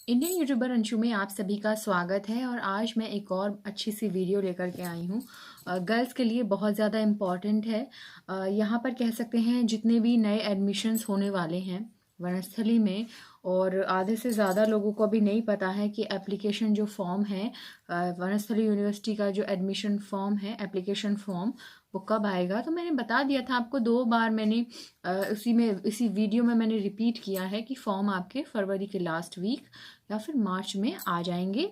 Indian YouTuber Anshu में आप सभी का स्वागत है। और आज मैं एक और अच्छी सी वीडियो लेकर के आई हूँ। गर्ल्स के लिए बहुत ज़्यादा इम्पॉर्टेंट है। यहाँ पर कह सकते हैं जितने भी नए एडमिशन्स होने वाले हैं वनस्थली में, और आधे से ज़्यादा लोगों को अभी नहीं पता है कि एप्लीकेशन जो फॉर्म है वनस्थली यूनिवर्सिटी का जो एडमिशन फॉर्म है, एप्लीकेशन फॉर्म, वो कब आएगा। तो मैंने बता दिया था आपको 2 बार, मैंने इसी वीडियो में मैंने रिपीट किया है कि फॉर्म आपके फरवरी के लास्ट वीक या फिर मार्च में आ जाएंगे।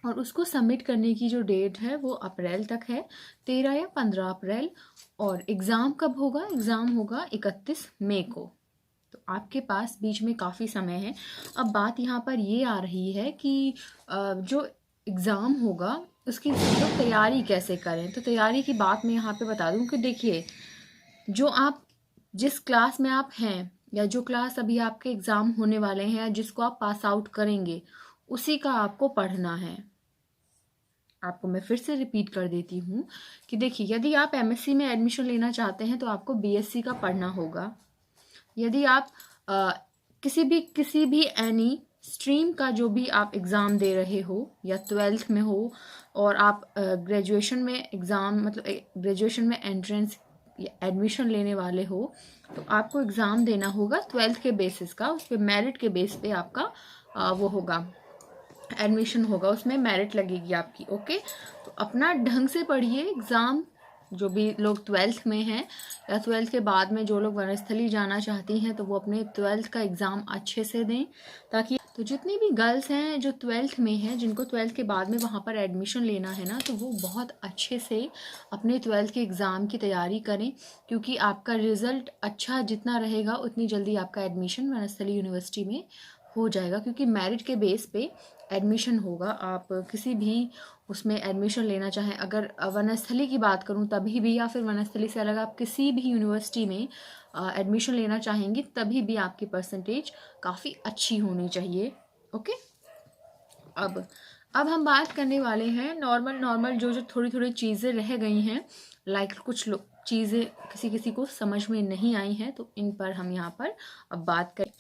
और उसको सबमिट करने की जो डेट है वो अप्रैल तक है, 13 या 15 अप्रैल। और एग्ज़ाम कब होगा? एग्ज़ाम होगा 31 मई को। तो आपके पास बीच में काफ़ी समय है। अब बात यहाँ पर ये आ रही है कि जो एग्ज़ाम होगा उसकी तो तैयारी कैसे करें। तो तैयारी की बात मैं यहाँ पे बता दूँ कि देखिए, जो आप जिस क्लास में आप हैं या जो क्लास अभी आपके एग्ज़ाम होने वाले हैं या जिसको आप पास आउट करेंगे, उसी का आपको पढ़ना है। आपको मैं फिर से रिपीट कर देती हूँ कि देखिए, यदि आप एमएससी में एडमिशन लेना चाहते हैं तो आपको बीएससी का पढ़ना होगा। यदि आप किसी भी एनी स्ट्रीम का जो भी आप एग्ज़ाम दे रहे हो या 12th में हो, और आप ग्रेजुएशन में एग्ज़ाम मतलब ग्रेजुएशन में एंट्रेंस एडमिशन लेने वाले हो, तो आपको एग्ज़ाम देना होगा 12th के बेसिस का। उस पर मेरिट के बेस पे आपका वो होगा, एडमिशन होगा, उसमें मेरिट लगेगी आपकी। ओके, तो अपना ढंग से पढ़िए। एग्ज़ाम जो भी लोग 12th में हैं या 12th के बाद में जो लोग वनस्थली जाना चाहती हैं, तो वो अपने 12th का एग्ज़ाम अच्छे से दें, ताकि तो जितनी भी गर्ल्स हैं जो 12th में हैं, जिनको 12th के बाद में वहाँ पर एडमिशन लेना है ना, तो वो बहुत अच्छे से अपने 12th के एग्ज़ाम की तैयारी करें। क्योंकि आपका रिज़ल्ट अच्छा जितना रहेगा उतनी जल्दी आपका एडमिशन वनस्थली यूनिवर्सिटी में हो जाएगा। क्योंकि मेरिट के बेस पे एडमिशन होगा। आप किसी भी उसमें एडमिशन लेना चाहें, अगर वनस्थली की बात करूं तभी भी, या फिर वनस्थली से अलग आप किसी भी यूनिवर्सिटी में एडमिशन लेना चाहेंगी, तभी भी आपकी परसेंटेज काफ़ी अच्छी होनी चाहिए। ओके, अब हम बात करने वाले हैं नॉर्मल जो थोड़ी थोड़ी चीज़ें रह गई हैं। लाइक कुछ चीज़ें किसी को समझ में नहीं आई हैं, तो इन पर हम यहाँ पर अब बात करें।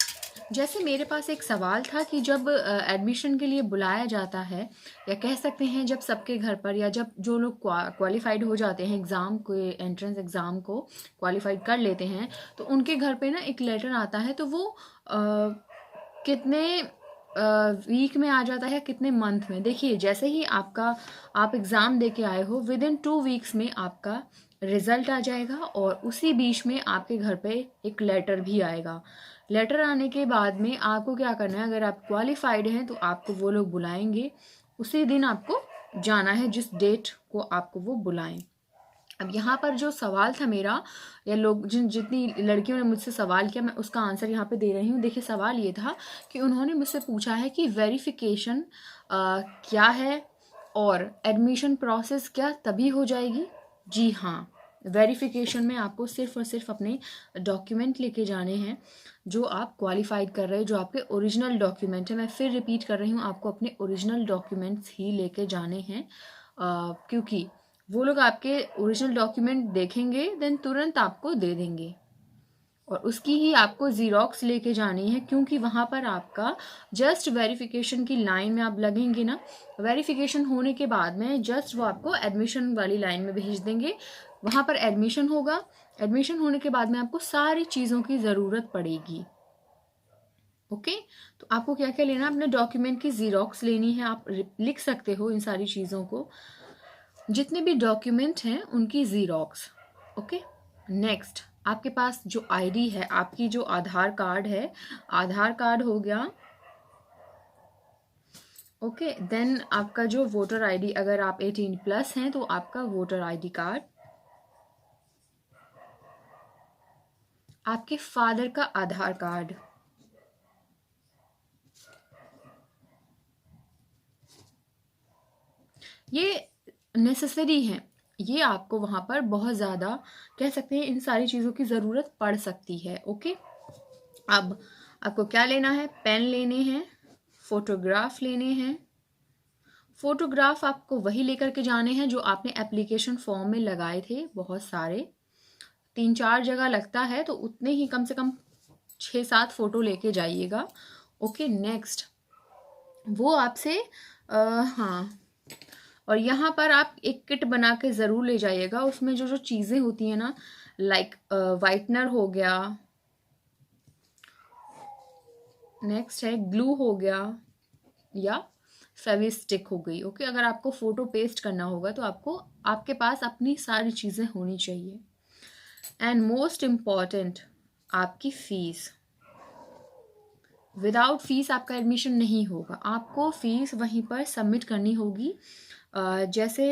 जैसे मेरे पास एक सवाल था कि जब एडमिशन के लिए बुलाया जाता है, या कह सकते हैं जब सबके घर पर, या जब जो लोग क्वालिफाइड हो जाते हैं एग्ज़ाम को, एंट्रेंस एग्ज़ाम को क्वालिफाइड कर लेते हैं, तो उनके घर पे ना एक लेटर आता है। तो वो कितने वीक में आ जाता है, कितने मंथ में। देखिए, जैसे ही आप एग्ज़ाम दे के आए हो, विद इन 2 वीक्स में आपका रिज़ल्ट आ जाएगा, और उसी बीच में आपके घर पे एक लेटर भी आएगा। लेटर आने के बाद में आपको क्या करना है, अगर आप क्वालिफाइड हैं तो आपको वो लोग बुलाएंगे। उसी दिन आपको जाना है, जिस डेट को आपको वो बुलाएं। अब यहाँ पर जो सवाल था मेरा, या लोग जितनी लड़कियों ने मुझसे सवाल किया, मैं उसका आंसर यहाँ पे दे रही हूँ। देखिए, सवाल ये था कि उन्होंने मुझसे पूछा है कि वेरिफिकेशन क्या है और एडमिशन प्रोसेस क्या तभी हो जाएगी। जी हाँ, वेरिफिकेशन में आपको सिर्फ और सिर्फ अपने डॉक्यूमेंट लेके जाने हैं जो आप क्वालिफाइड कर रहे हो, जो आपके ओरिजिनल डॉक्यूमेंट है। मैं फिर रिपीट कर रही हूँ, आपको अपने ओरिजिनल डॉक्यूमेंट्स ही लेके जाने हैं। क्योंकि वो लोग आपके ओरिजिनल डॉक्यूमेंट देखेंगे, देन तुरंत आपको दे देंगे, और उसकी ही आपको ज़ीरॉक्स लेके जानी है। क्योंकि वहाँ पर आपका जस्ट वेरिफिकेशन की लाइन में आप लगेंगे ना, वेरिफिकेशन होने के बाद में जस्ट वो आपको एडमिशन वाली लाइन में भेज देंगे। वहाँ पर एडमिशन होगा, एडमिशन होने के बाद में आपको सारी चीज़ों की ज़रूरत पड़ेगी। ओके, तो आपको क्या क्या लेना है, अपने डॉक्यूमेंट की ज़ीरॉक्स लेनी है। आप लिख सकते हो इन सारी चीज़ों को, जितने भी डॉक्यूमेंट हैं उनकी ज़ीरॉक्स। ओके, नेक्स्ट, आपके पास जो आईडी है, आपकी जो आधार कार्ड है, आधार कार्ड हो गया। ओके, देन आपका जो वोटर आईडी, अगर आप 18+ हैं तो आपका वोटर आईडी कार्ड, आपके फादर का आधार कार्ड, ये नेसेसरी है। ये आपको वहाँ पर बहुत ज़्यादा, कह सकते हैं, इन सारी चीज़ों की ज़रूरत पड़ सकती है। ओके, अब आपको क्या लेना है, पेन लेने हैं, फोटोग्राफ लेने हैं। फोटोग्राफ आपको वही लेकर के जाने हैं जो आपने एप्लीकेशन फॉर्म में लगाए थे, बहुत सारे, 3-4 जगह लगता है, तो उतने ही कम से कम 6-7 फोटो लेके जाइएगा। ओके, नेक्स्ट, वो आपसे हाँ, और यहाँ पर आप एक किट बना के ज़रूर ले जाइएगा। उसमें जो जो चीज़ें होती हैं ना, लाइक वाइटनर हो गया, नेक्स्ट है ग्लू हो गया, या फेविस्टिक हो गई। ओके, अगर आपको फ़ोटो पेस्ट करना होगा तो आपको आपके पास अपनी सारी चीज़ें होनी चाहिए। एंड मोस्ट इम्पॉर्टेंट, आपकी फ़ीस। विदाउट फीस आपका एडमिशन नहीं होगा। आपको फ़ीस वहीं पर सबमिट करनी होगी। जैसे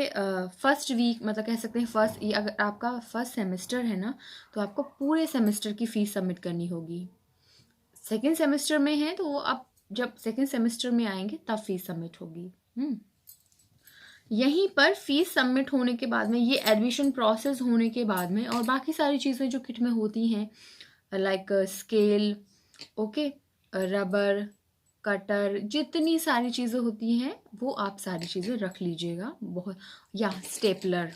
फर्स्ट वीक, मतलब कह सकते हैं फर्स्ट, अगर आपका फर्स्ट सेमेस्टर है ना, तो आपको पूरे सेमेस्टर की फ़ीस सबमिट करनी होगी। सेकेंड सेमेस्टर में है तो वो आप जब सेकेंड सेमेस्टर में आएंगे तब फीस सबमिट होगी। यहीं पर फीस सबमिट होने के बाद में, ये एडमिशन प्रोसेस होने के बाद में, और बाकी सारी चीज़ें जो किट में होती हैं, like scale, okay, rubber, cutter, जितनी सारी चीज़ें होती हैं वो आप सारी चीज़ें रख लीजिएगा। बहुत, या स्टेपलर,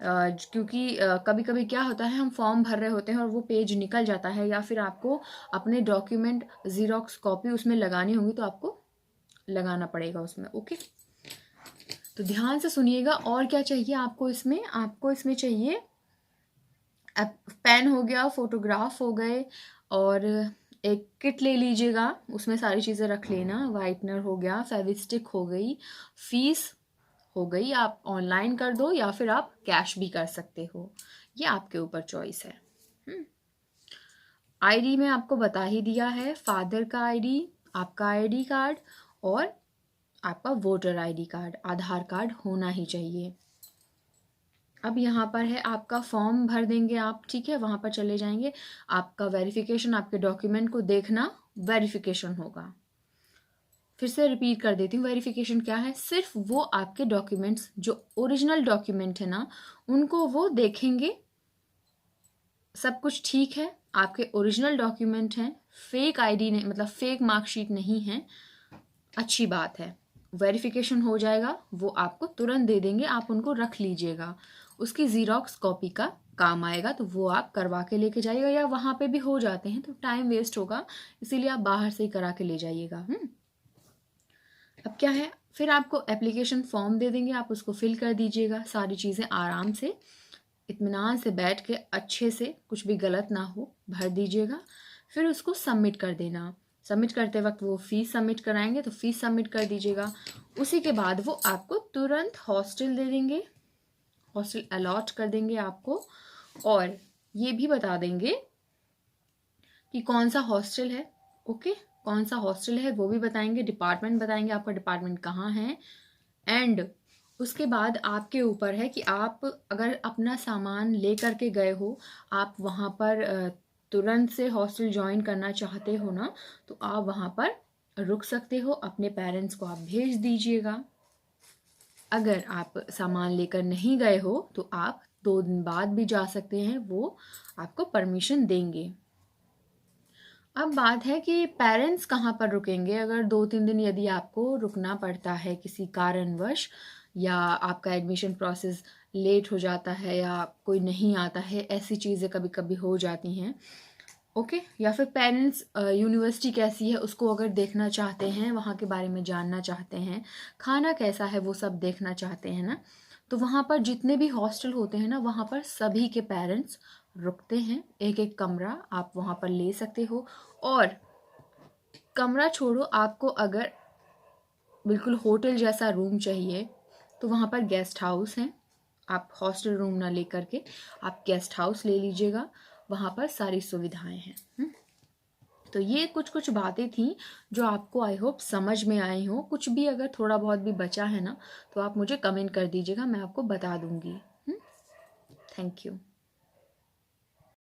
क्योंकि कभी कभी क्या होता है, हम फॉर्म भर रहे होते हैं और वो पेज निकल जाता है, या फिर आपको अपने डॉक्यूमेंट ज़ीरॉक्स कॉपी उसमें लगानी होगी तो आपको लगाना पड़ेगा उसमें। ओके, तो ध्यान से सुनिएगा। और क्या चाहिए आपको इसमें? आपको इसमें चाहिए पेन हो गया, फोटोग्राफ हो गए, और एक किट ले लीजिएगा, उसमें सारी चीज़ें रख लेना। वाइटनर हो गया, फेविस्टिक हो गई, फीस हो गई। आप ऑनलाइन कर दो या फिर आप कैश भी कर सकते हो, ये आपके ऊपर चॉइस है। आईडी में आपको बता ही दिया है, फादर का आईडी, आपका आईडी कार्ड, और आपका वोटर आईडी कार्ड, आधार कार्ड होना ही चाहिए। अब यहाँ पर है, आपका फॉर्म भर देंगे आप, ठीक है, वहाँ पर चले जाएंगे, आपका वेरिफिकेशन, आपके डॉक्यूमेंट को देखना, वेरिफिकेशन होगा। फिर से रिपीट कर देती हूँ, वेरिफिकेशन क्या है? सिर्फ वो आपके डॉक्यूमेंट्स जो ओरिजिनल डॉक्यूमेंट है ना, उनको वो देखेंगे, सब कुछ ठीक है, आपके ओरिजिनल डॉक्यूमेंट हैं, फेक आईडी नहीं, मतलब फेक मार्कशीट नहीं है, अच्छी बात है। वेरिफिकेशन हो जाएगा, वो आपको तुरंत दे देंगे, आप उनको रख लीजिएगा। उसकी ज़ीरॉक्स कॉपी का काम आएगा, तो वो आप करवा के लेके जाइएगा, या वहाँ पे भी हो जाते हैं तो टाइम वेस्ट होगा, इसीलिए आप बाहर से ही करा के ले जाइएगा। अब क्या है, फिर आपको एप्लीकेशन फॉर्म दे देंगे, आप उसको फिल कर दीजिएगा। सारी चीज़ें आराम से, इत्मीनान से बैठ के अच्छे से, कुछ भी गलत ना हो, भर दीजिएगा। फिर उसको सबमिट कर देना। सबमिट करते वक्त वो फ़ीस सबमिट कराएंगे तो फ़ीस सबमिट कर दीजिएगा। उसी के बाद वो आपको तुरंत हॉस्टल दे देंगे, हॉस्टल अलॉट कर देंगे आपको, और ये भी बता देंगे कि कौन सा हॉस्टल है। ओके, कौन सा हॉस्टल है वो भी बताएंगे, डिपार्टमेंट बताएंगे, आपका डिपार्टमेंट कहाँ है। एंड उसके बाद आपके ऊपर है कि आप अगर अपना सामान ले करके गए हो, आप वहाँ पर तुरंत से हॉस्टल ज्वाइन करना चाहते हो ना, तो आप वहाँ पर रुक सकते हो, अपने पेरेंट्स को आप भेज दीजिएगा। अगर आप सामान लेकर नहीं गए हो तो आप 2 दिन बाद भी जा सकते हैं, वो आपको परमिशन देंगे। अब बात है कि पेरेंट्स कहाँ पर रुकेंगे। अगर 2-3 दिन यदि आपको रुकना पड़ता है किसी कारणवश, या आपका एडमिशन प्रोसेस लेट हो जाता है, या कोई नहीं आता है, ऐसी चीज़ें कभी कभी हो जाती हैं। ओके, या फिर पेरेंट्स यूनिवर्सिटी कैसी है उसको अगर देखना चाहते हैं, वहाँ के बारे में जानना चाहते हैं, खाना कैसा है वो सब देखना चाहते हैं ना, तो वहाँ पर जितने भी हॉस्टल होते हैं ना, वहाँ पर सभी के पेरेंट्स रुकते हैं। एक एक कमरा आप वहाँ पर ले सकते हो। और कमरा छोड़ो, आपको अगर बिल्कुल होटल जैसा रूम चाहिए तो वहाँ पर गेस्ट हाउस हैं। आप हॉस्टल रूम ना ले करके आप गेस्ट हाउस ले लीजिएगा, वहाँ पर सारी सुविधाएं हैं। तो ये कुछ कुछ बातें थी जो आपको आई होप समझ में आई हो। कुछ भी अगर थोड़ा बहुत भी बचा है ना, तो आप मुझे कमेंट कर दीजिएगा, मैं आपको बता दूंगी। Thank you.